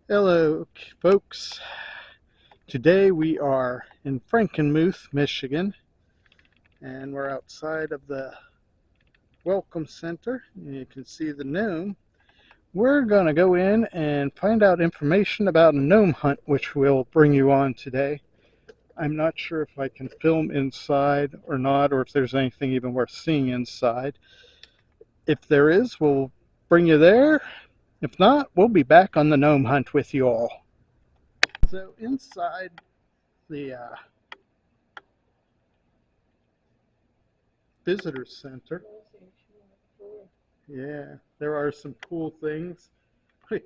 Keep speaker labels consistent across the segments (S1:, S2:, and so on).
S1: Hello, folks. Today we are in Frankenmuth, Michigan, and we're outside of the Welcome Center. You can see the gnome. We're going to go in and find out information about a gnome hunt, which we'll bring you on today. I'm not sure if I can film inside or not, or if there's anything even worth seeing inside. If there is, we'll bring you there. If not, we'll be back on the gnome hunt with you all. So inside the visitor center. Yeah, there are some cool things. We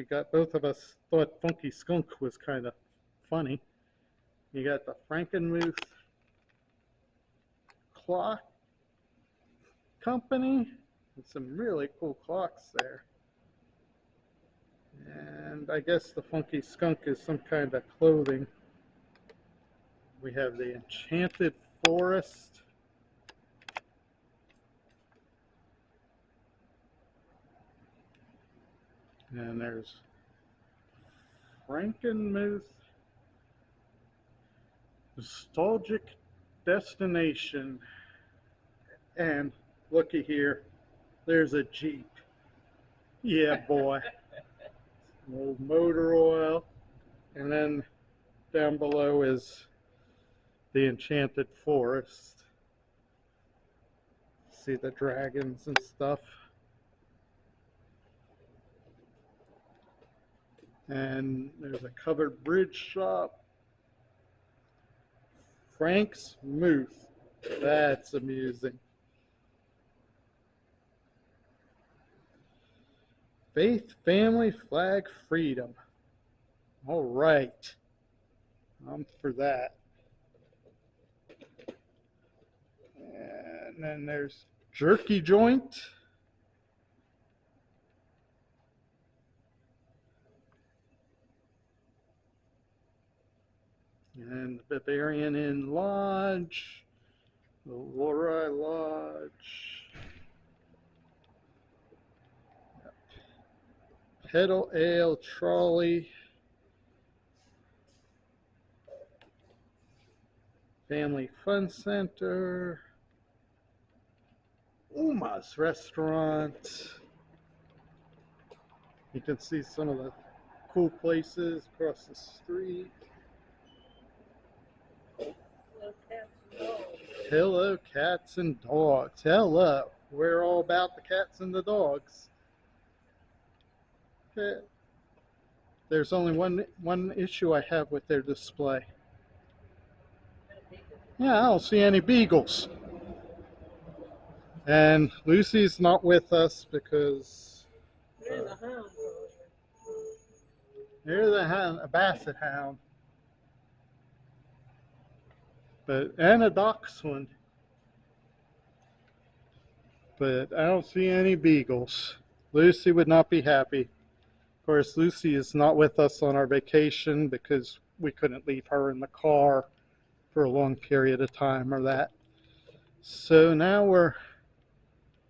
S1: got both of us thought Funky Skunk was kind of funny. You got the Frankenmuth clock company with some really cool clocks there. And I guess the Funky Skunk is some kind of clothing. We have the Enchanted Forest. And there's Frankenmuth Nostalgic Destination. And looky here, there's a Jeep. Yeah, boy. Some old motor oil. And then down below is the Enchanted Forest. See the dragons and stuff. And there's a covered bridge shop. Frankenmuth. That's amusing. Faith, family, flag, freedom. All right. I'm for that. And then there's Jerky Joint. And the Bavarian Inn Lodge. The Lori Lodge. Pedal Ale Trolley. Family Fun Center. Uma's Restaurant. You can see some of the cool places across the street. Hello, cats and dogs. Hello. We're all about the cats and the dogs. Okay. There's only one issue I have with their display. Yeah, I don't see any beagles. And Lucy's not with us because there's a hound, a basset hound, and a dachshund. But I don't see any beagles. Lucy would not be happy. Of course, Lucy is not with us on our vacation because we couldn't leave her in the car for a long period of time or that. So now we're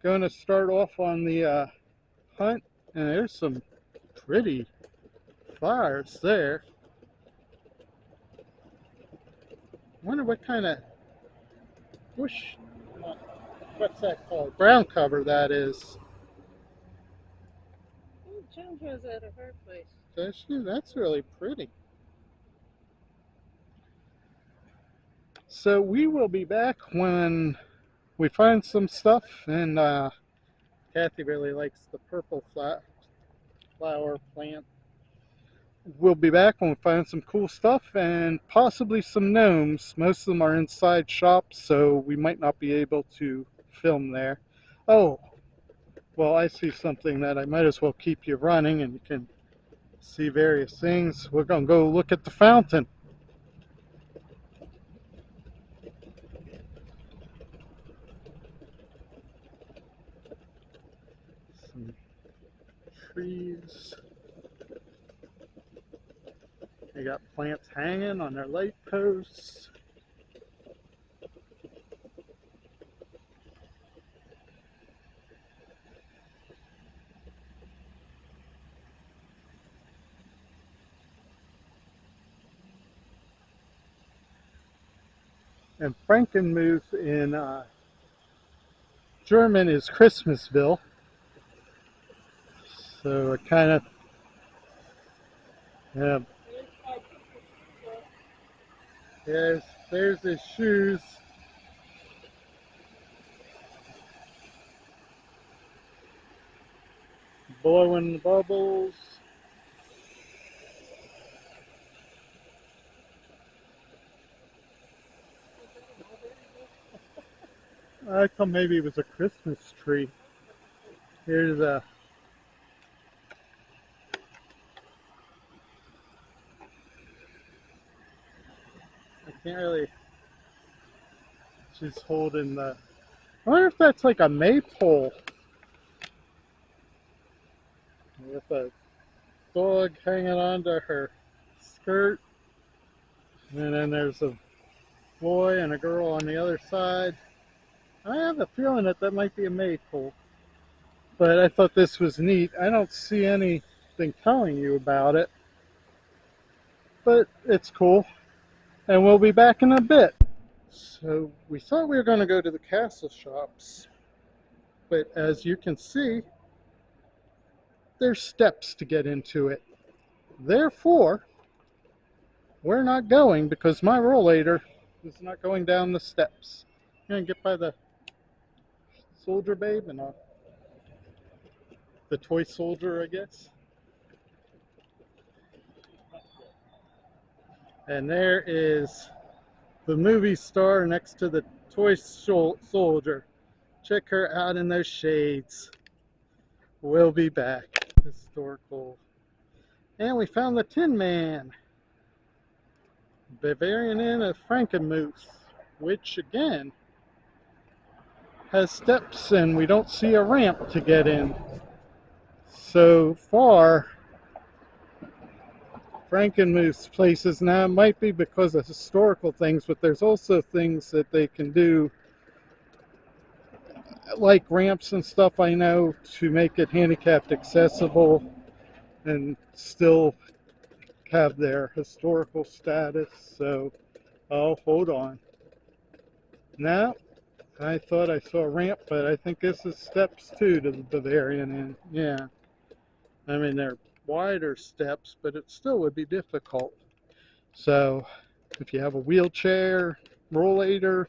S1: going to start off on the hunt, and there's some pretty fires there. I wonder what kind of bush, what's that called? Ground cover that is.
S2: Jim has that at her place.
S1: That's really pretty. So we will be back when we find some stuff, and Kathy really likes the purple flower plant. We'll be back when we find some cool stuff and possibly some gnomes. Most of them are inside shops, so we might not be able to film there. Oh, well, I see something that I might as well keep you running, and you can see various things. We're going to go look at the fountain. Some trees. They got plants hanging on their light posts. And Frankenmuth in German is Christmasville. So it kind of, yeah, there's, there's his shoes. Blowing bubbles. I thought maybe it was a Christmas tree. Here's a, I can't really, she's holding the, I wonder if that's like a maypole with a dog hanging onto her skirt. And then there's a boy and a girl on the other side. I have a feeling that that might be a maypole. But I thought this was neat. I don't see anything telling you about it. But it's cool. And we'll be back in a bit. So we thought we were going to go to the castle shops. But as you can see, there's steps to get into it. Therefore, we're not going because my rollator is not going down the steps. I'm going to get by the soldier babe and the toy soldier, I guess. And there is the movie star next to the toy soldier. Check her out in those shades. We'll be back. Historical. And we found the Tin Man. Bavarian Inn of Frankenmuth, which again has steps and we don't see a ramp to get in. So far, Frankenmuth's places now might be because of historical things, but there's also things that they can do like ramps and stuff, I know, to make it handicapped accessible and still have their historical status. So, oh, hold on. Now, I thought I saw a ramp, but I think this is steps too to the Bavarian Inn. Yeah. I mean, they're wider steps, but it still would be difficult. So, if you have a wheelchair, rollator,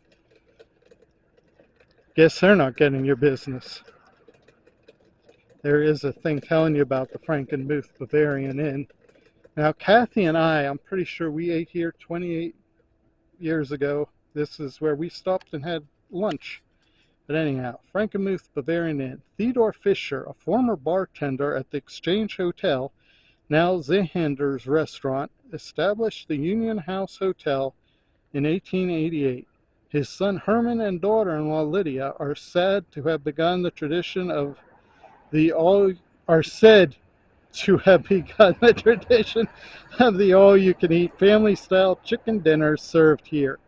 S1: guess they're not getting your business. There is a thing telling you about the Frankenmuth Bavarian Inn. Now, Kathy and I'm pretty sure we ate here 28 years ago. This is where we stopped and had lunch. But anyhow, Frankenmuth Bavarian Inn. Theodore Fisher, a former bartender at the Exchange Hotel, now Zehander's Restaurant, established the Union House Hotel in 1888. His son Herman and daughter-in-law Lydia are said to have begun the tradition of the all-you-can-eat family-style chicken dinners served here.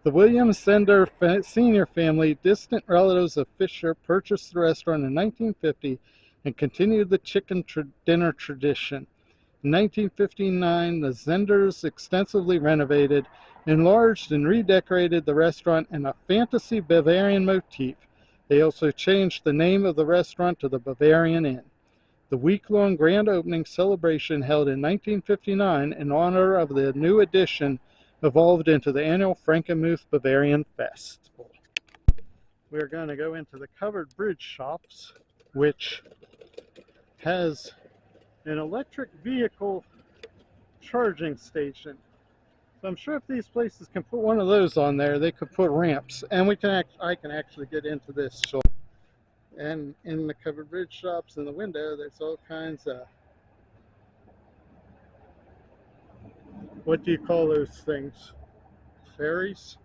S1: The William Zender Sr. family, distant relatives of Fisher, purchased the restaurant in 1950 and continued the chicken dinner tradition. In 1959, the Zenders extensively renovated, enlarged, and redecorated the restaurant in a fantasy Bavarian motif. They also changed the name of the restaurant to the Bavarian Inn. The week-long grand opening celebration held in 1959 in honor of the new addition evolved into the annual Frankenmuth Bavarian Festival. We're going to go into the covered bridge shops, which has an electric vehicle charging station. So I'm sure if these places can put one of those on there, they could put ramps, and I can actually get into this shop. And in the covered bridge shops in the window, there's all kinds of, what do you call those things? Ferries?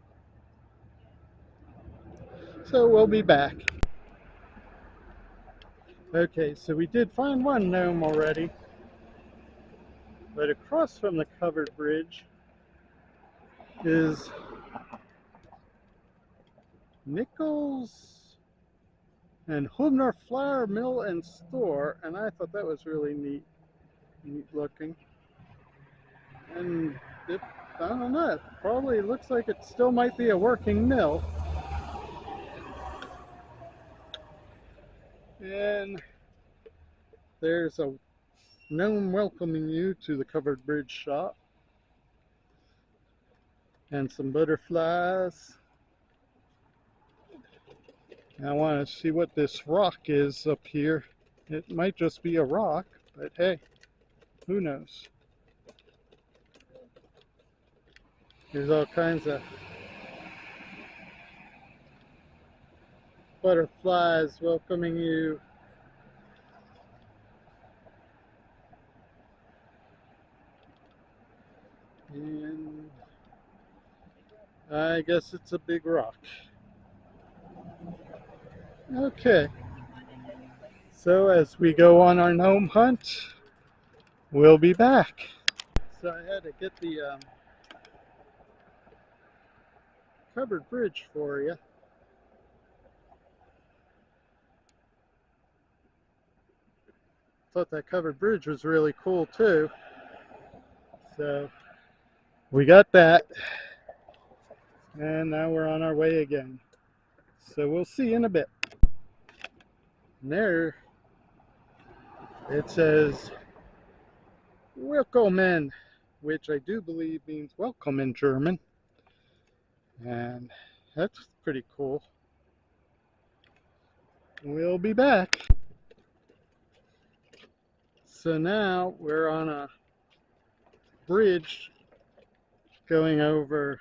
S1: So we'll be back. Okay, so we did find one gnome already, but across from the covered bridge is Nichols and Hubner Flour Mill and Store, and I thought that was really neat looking. And I don't know. It probably looks like it still might be a working mill. And there's a gnome welcoming you to the covered bridge shop. And some butterflies. I want to see what this rock is up here. It might just be a rock, but hey, who knows? There's all kinds of butterflies welcoming you. And I guess it's a big rock. Okay, so as we go on our gnome hunt, we'll be back. So I had to get the covered bridge for you. Thought that covered bridge was really cool too. So we got that, and now we're on our way again. So we'll see in a bit. And there it says Willkommen, which I do believe means welcome in German. And that's pretty cool. We'll be back. So now we're on a bridge going over,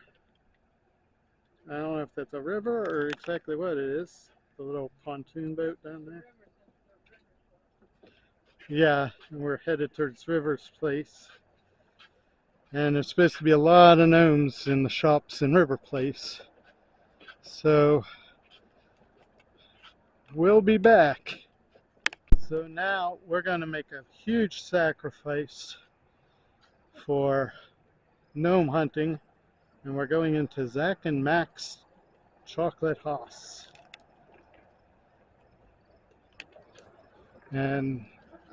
S1: I don't know if that's a river or exactly what it is. The little pontoon boat down there. Yeah, and we're headed towards River's place. And there's supposed to be a lot of gnomes in the shops in River Place. So we'll be back. So now we're going to make a huge sacrifice for gnome hunting. And we're going into Zach and Mac's Chocolate House. And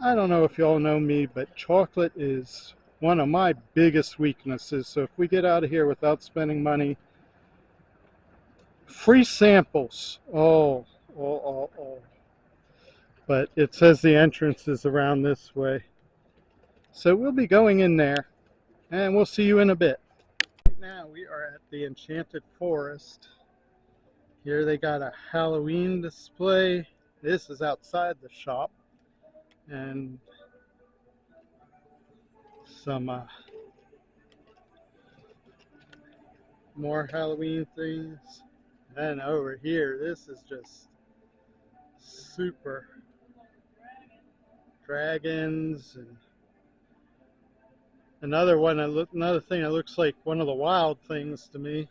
S1: I don't know if y'all know me, but chocolate is one of my biggest weaknesses. So if we get out of here without spending money, free samples. Oh. But it says the entrance is around this way. So we'll be going in there, and we'll see you in a bit. Right now we are at the Enchanted Forest. Here they got a Halloween display. This is outside the shop. And some more Halloween things. And over here, this is just super dragons and another thing that looks like one of the wild things to me.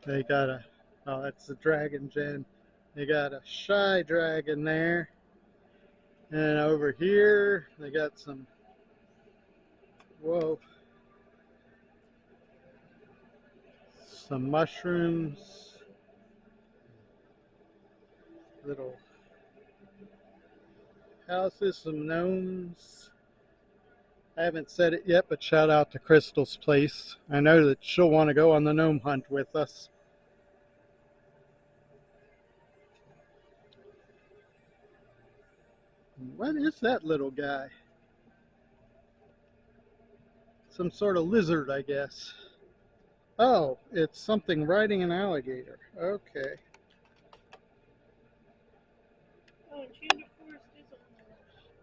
S1: They got oh, that's the dragon gen. They got a shy dragon there. And over here, they got some, whoa, some mushrooms, little houses, some gnomes. I haven't said it yet, but shout out to Crystal's place. I know that she'll want to go on the gnome hunt with us. What is that little guy? Some sort of lizard, I guess. Oh, it's something riding an alligator. Okay.
S2: Oh, Enchanted Forest is on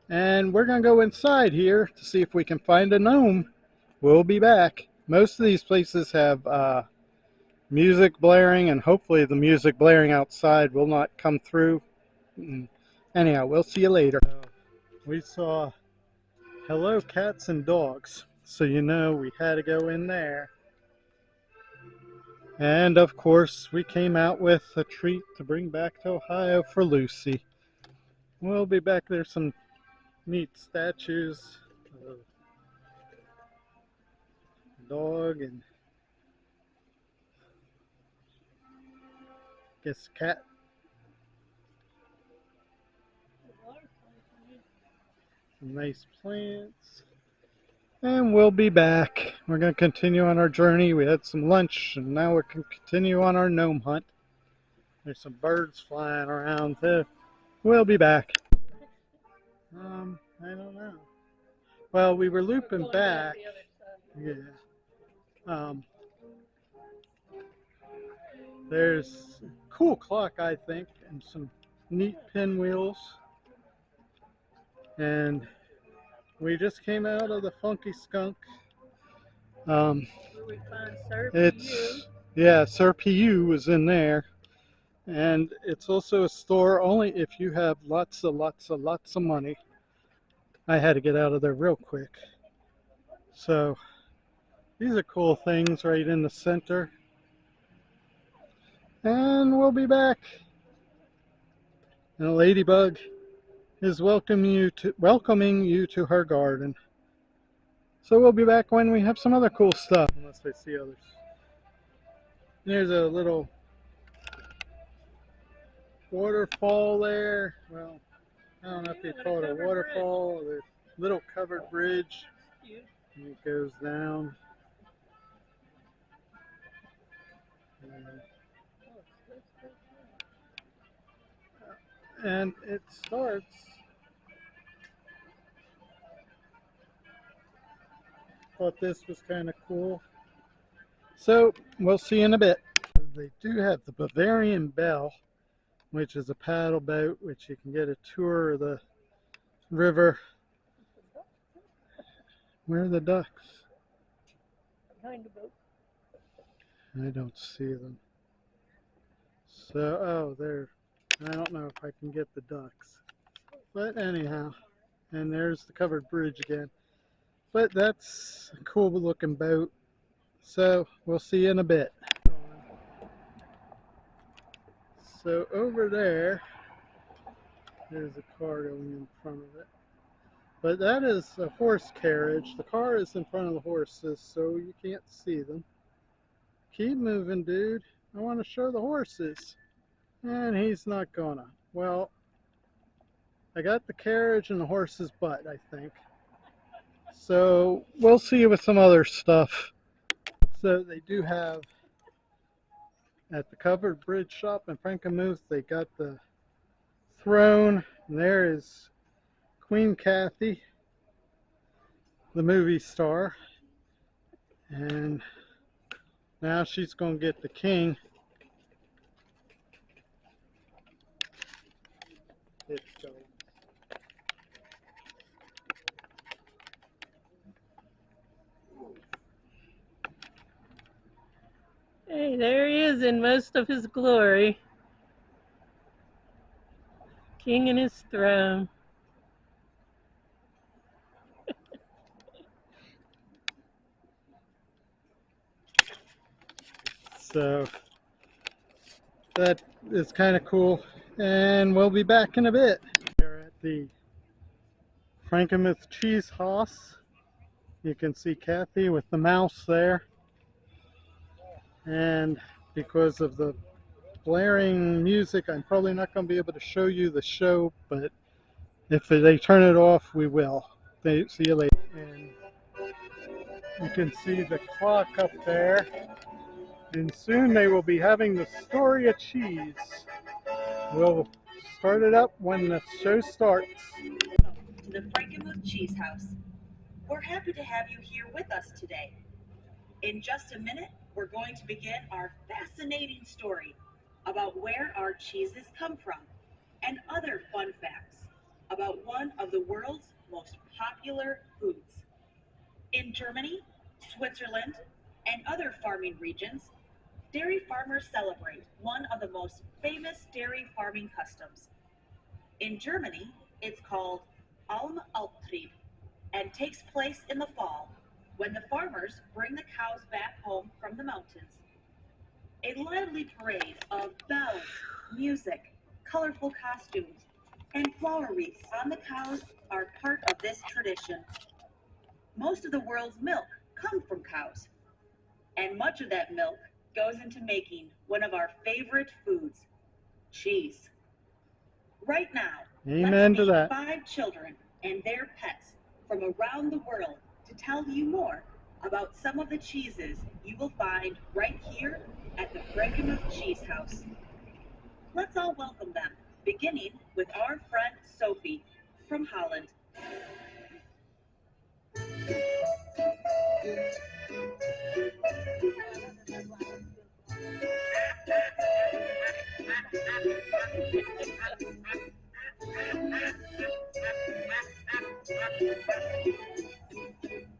S2: there.
S1: And we're going to go inside here to see if we can find a gnome. We'll be back. Most of these places have music blaring, and hopefully the music blaring outside will not come through. Anyhow, we'll see you later. We saw Hello Cats and Dogs, so you know we had to go in there. And of course, we came out with a treat to bring back to Ohio for Lucy. We'll be back there, some neat statues of a dog and I guess cat. Some nice plants. And we'll be back. We're going to continue on our journey. We had some lunch and now we can continue on our gnome hunt. There's some birds flying around too. We'll be back. I don't know. Well, we were looping back. Yeah. There's a cool clock, I think, and some neat pinwheels. And we just came out of the Funky Skunk.
S2: Where we find Sir
S1: It's, yeah, Sir PU was in there. And it's also a store only if you have lots of money. I had to get out of there real quick. So these are cool things right in the center. And we'll be back. And a ladybug is welcoming you to her garden. So we'll be back when we have some other cool stuff, unless I see others. There's a little waterfall there. Well, I don't know if they call it a waterfall or a little covered bridge. And it goes down. And it starts thought this was kind of cool. So we'll see in a bit. They do have the Bavarian Bell, which is a paddle boat, which you can get a tour of the river. Where are the ducks?
S2: Behind the boat.
S1: I don't see them. So, oh, there. I don't know if I can get the ducks. But anyhow, and there's the covered bridge again. But that's a cool looking boat. So we'll see you in a bit. So over there's a car going in front of it. But that is a horse carriage. The car is in front of the horses, so you can't see them. Keep moving, dude. I want to show the horses. And he's not gonna. Well, I got the carriage and the horse's butt, I think. So we'll see you with some other stuff. So they do have at the covered bridge shop in Frankenmuth, they got the throne. And there is Queen Kathy, the movie star. And now she's going to get the king. It's going.
S2: Hey, there he is in most of his glory. King in his throne.
S1: So that is kind of cool. And we'll be back in a bit. We're at the Frankenmuth Cheese House. You can see Kathy with the mouse there. And because of the blaring music, I'm probably not going to be able to show you the show, but if they turn it off, we will. See you later. And you can see the clock up there. And soon they will be having the story of cheese. We'll start it up when the show starts.
S3: To the Frankenmuth Cheese House. We're happy to have you here with us today. In just a minute, we're going to begin our fascinating story about where our cheeses come from and other fun facts about one of the world's most popular foods. In Germany, Switzerland, and other farming regions, dairy farmers celebrate one of the most famous dairy farming customs. In Germany, it's called Almaltrieb and takes place in the fall when the farmers bring the cows back home from the mountains. A lively parade of bells, music, colorful costumes, and flower wreaths on the cows are part of this tradition. Most of the world's milk comes from cows, and much of that milk goes into making one of our favorite foods, cheese. Right now,
S1: Amen
S3: let's
S1: to
S3: meet
S1: that.
S3: 5 children and their pets from around the world to tell you more about some of the cheeses you will find right here at the Frankenmuth Cheese House. Let's all welcome them, beginning with our friend Sophie from Holland.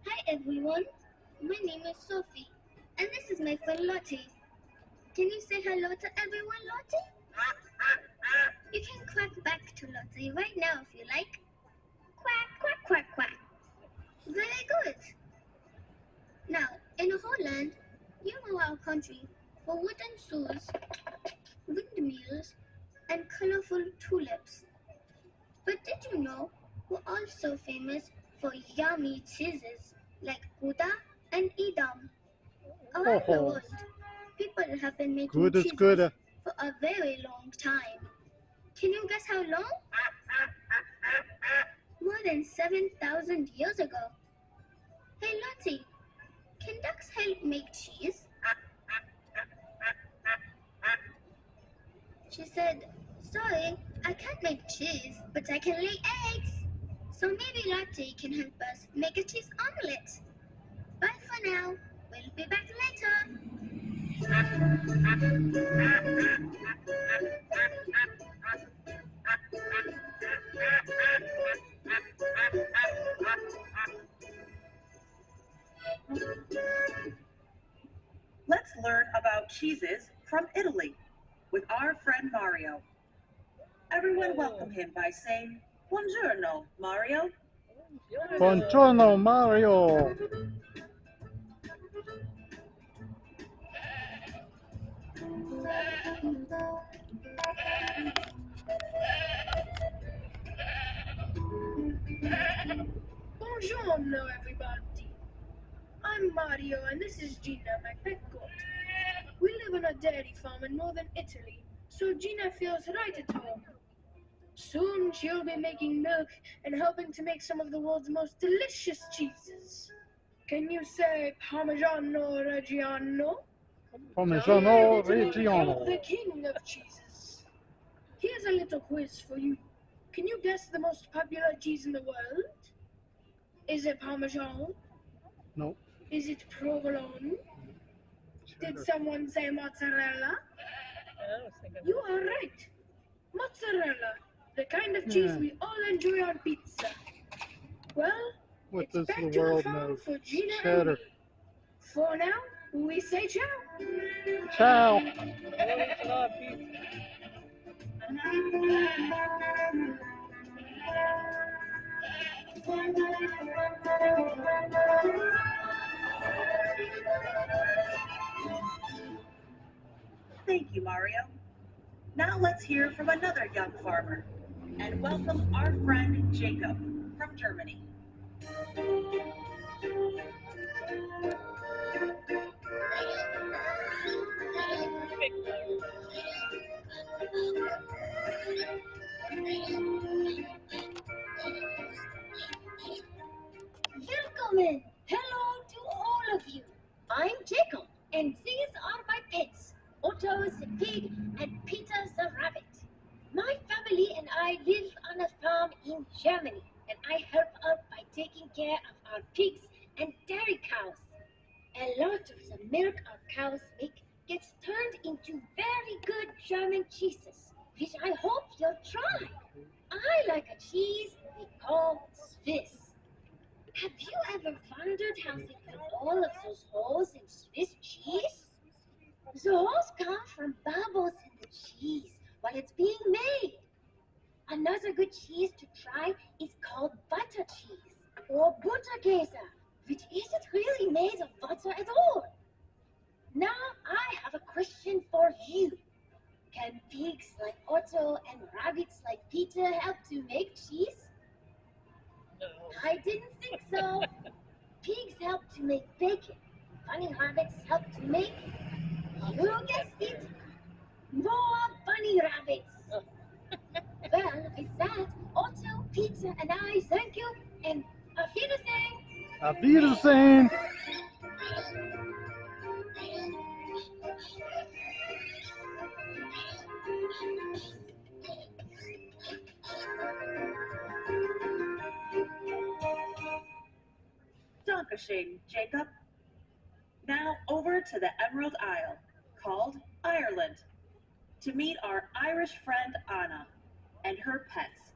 S4: Hi everyone, my name is Sophie, and this is my friend Lottie. Can you say hello to everyone, Lottie? You can quack back to Lottie right now if you like. Quack, quack, quack, quack. Very good. Now, in Holland, you know our country for wooden shoes, windmills, and colorful tulips. But did you know we're also famous for yummy cheeses like Gouda and Edam? Around the world, people have been making
S1: Good is
S4: cheeses
S1: good.
S4: for a very long time. Can you guess how long? More than 7,000 years ago. Hey Lottie, can ducks help make cheese? She said, sorry, I can't make cheese, but I can lay eggs. So maybe Lottie can help us make a cheese omelette. Bye for now. We'll be back later.
S3: Let's learn about cheeses from Italy with our friend Mario. Everyone welcome him by saying, Buongiorno, Mario.
S1: Buongiorno, Mario.
S2: Buongiorno, everybody. I'm Mario, and this is Gina, my pet goat. We live on a dairy farm in northern Italy, so Gina feels right at home. Soon she'll be making milk and helping to make some of the world's most delicious cheeses. Can you say Parmigiano Reggiano?
S1: Parmigiano
S2: The
S1: Reggiano.
S2: king of cheeses. Here's a little quiz for you. Can you guess the most popular cheese in the world? Is it Parmesan?
S1: No.
S2: Is it provolone? Did someone say mozzarella? You are right. Mozzarella, the kind of cheese we all enjoy on pizza. Well,
S1: What
S2: it's
S1: does
S2: back
S1: the
S2: to the
S1: world
S2: farm
S1: know?
S2: for Gina and
S1: Cheddar.
S2: me. For now, we say ciao.
S1: Ciao.
S3: Thank you, Mario. Now let's hear from another young farmer and welcome our friend Jacob from Germany.
S4: Willkommen! Hello to all of you. I'm Jacob, and these are my pets, Otto the pig and Peter the rabbit. My family and I live on a farm in Germany, and I help out by taking care of our pigs and dairy cows. A lot of the milk our cows make gets turned into very good German cheeses, which I hope you'll try. I like a cheese we call Swiss. Have you ever wondered how they put all of those holes in Swiss cheese? The holes come from bubbles in the cheese while it's being made. Another good cheese to try is called butter cheese or Butterkäse, which isn't really made of butter at all. Now I have a question for you. Can pigs like Otto and rabbits like Peter help to make cheese? No. I didn't think so. Pigs help to make bacon. Bunny rabbits help to make, you guessed it, more bunny rabbits. Well, with that, Otto, Peter, and I thank you, and auf Wiedersehen.
S1: Auf Wiedersehen.
S3: Dankeschön, Jacob. Now over to the Emerald Isle, called Ireland, to meet our Irish friend Anna and her pets.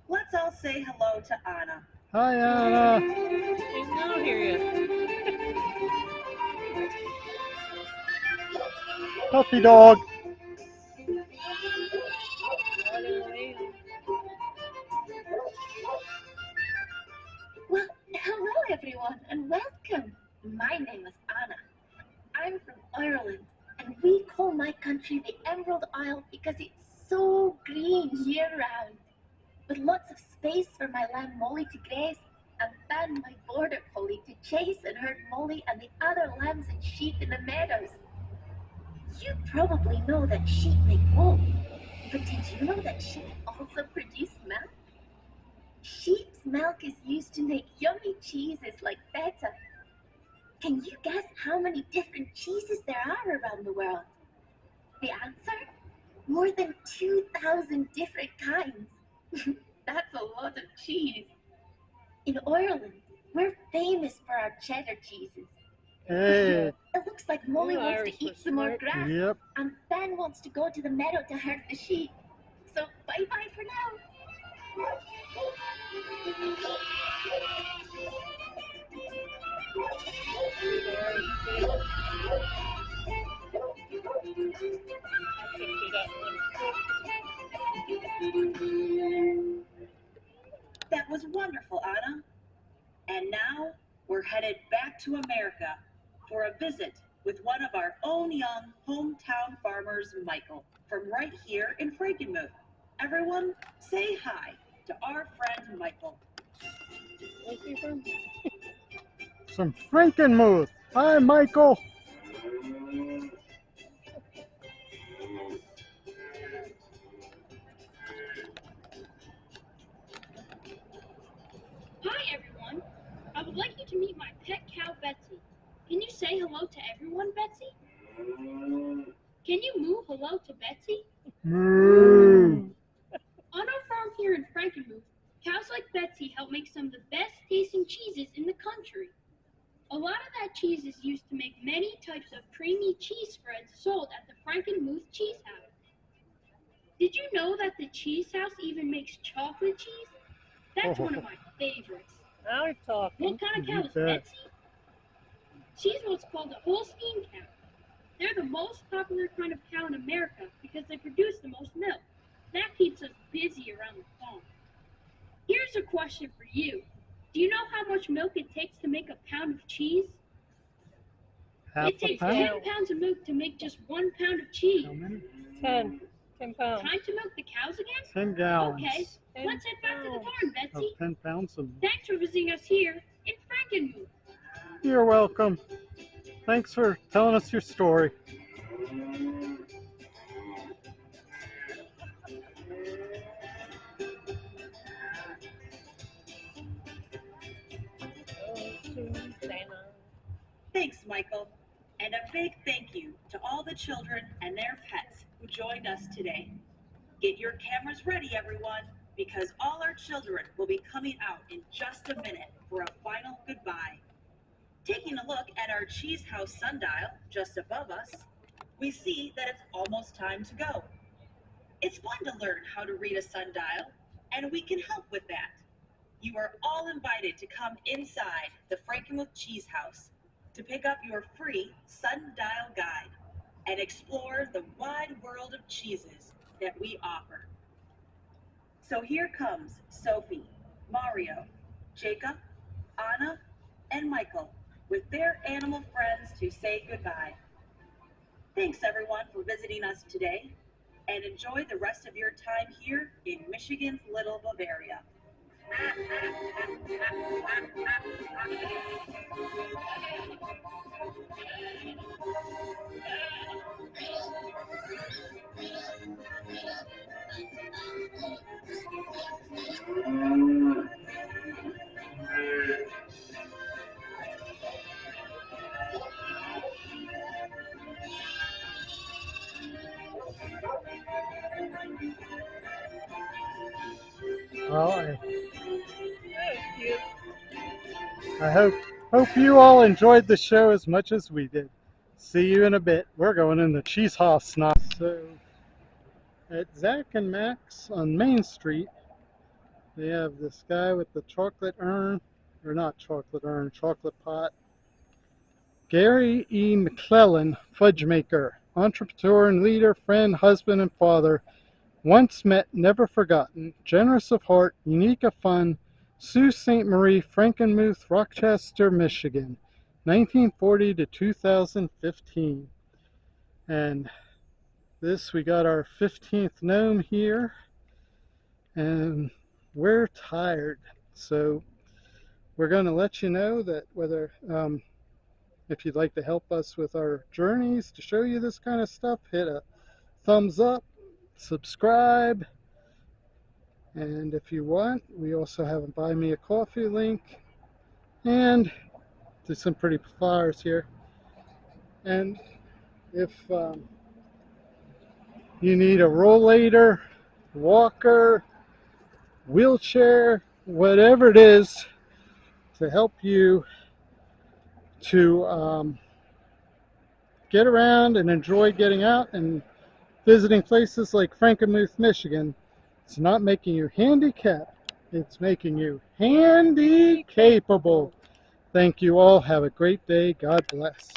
S3: Let's all say hello to Anna.
S1: Hi, Anna.
S5: She's not here yet.
S1: Puppy dog.
S4: Well, hello everyone, and welcome. My name is Anna. I'm from Ireland, and we call my country the Emerald Isle because it's so green year-round, with lots of space for my lamb Molly to graze, and then my border collie to chase and herd Molly and the other lambs and sheep in the meadows. You probably know that sheep make wool, but did you know that sheep also produce milk? Sheep's milk is used to make yummy cheeses like feta. Can you guess how many different cheeses there are around the world? The answer? More than 2,000 different kinds. That's a lot of cheese. In Ireland, we're famous for our cheddar cheeses.
S1: Hey.
S4: It looks like Molly
S5: You
S4: wants
S5: Irish
S4: to eat
S5: were
S4: some more
S5: smart.
S4: grass,
S1: Yep.
S4: and Ben wants to go to the meadow to herd the sheep. So bye-bye for now.
S5: I think we got one.
S3: That was wonderful, Anna. And now we're headed back to America for a visit with one of our own young hometown farmers, Michael, from right here in Frankenmuth. Everyone, say hi to our friend Michael.
S5: Where's he from?
S1: Some Frankenmuth. Hi, Michael.
S2: Hi, everyone. I would like you to meet my pet cow, Betsy. Can you say hello to everyone, Betsy? Can you moo hello to Betsy?
S1: Moo.
S2: On our farm here in Frankenmuth, cows like Betsy help make some of the best tasting cheeses in the country. A lot of that cheese is used to make many types of creamy cheese spreads sold at the Frankenmuth Cheese House. Did you know that the cheese house even makes chocolate cheese? That's one of my favorites.
S5: Now you're talking.
S2: What kind of cow
S1: You
S2: is
S1: bet.
S2: Betsy? She's what's called a Holstein cow. They're the most popular kind of cow in America because they produce the most milk. That keeps us busy around the farm. Here's a question for you. Do you know how much milk it takes to make a pound of cheese?
S1: Half
S2: It
S1: a
S2: takes
S1: pound?
S2: 10 pounds of milk to make just 1 pound of cheese.
S1: How many?
S5: 10 pounds.
S2: Time to milk the cows again?
S1: 10 gallons.
S2: Okay, let's head back to the barn,
S1: Of
S2: Betsy.
S1: 10 pounds of.
S2: Thanks for visiting us here in Frankenmuth.
S1: You're welcome. Thanks for telling us your story.
S3: Thanks, Michael. And a big thank you to all the children and their pets who joined us today. Get your cameras ready, everyone, because all our children will be coming out in just a minute for a final goodbye. Taking a look at our cheese house sundial just above us, we see that it's almost time to go. It's fun to learn how to read a sundial, and we can help with that. You are all invited to come inside the Frankenmuth Cheese House to pick up your free sundial guide and explore the wide world of cheeses that we offer. So here comes Sophie, Mario, Jacob, Anna, and Michael with their animal friends to say goodbye. Thanks everyone for visiting us today, and enjoy the rest of your time here in Michigan's Little Bavaria.
S1: Well,
S5: That was cute.
S1: I hope you all enjoyed the show as much as we did. See you in a bit. We're going in the cheese house now. So at Zach and Max on Main Street, they have this guy with the chocolate urn, or not chocolate urn, chocolate pot. Gary E. McClellan, fudge maker, entrepreneur and leader, friend, husband, and father. Once met, never forgotten. Generous of heart, unique of fun. Sault Ste. Marie, Frankenmuth, Rochester, Michigan, 1940 to 2015. And this, we got our 15th gnome here. And we're tired. So we're going to let you know that whether, if you'd like to help us with our journeys to show you this kind of stuff, hit a thumbs up, subscribe, and if you want, we also have a buy me a coffee link, and there's some pretty flyers here. And if you need a rollator, walker, wheelchair, whatever it is to help you to get around and enjoy getting out and visiting places like Frankenmuth, Michigan, it's not making you handicapped, it's making you handy capable. Thank you all. Have a great day. God bless.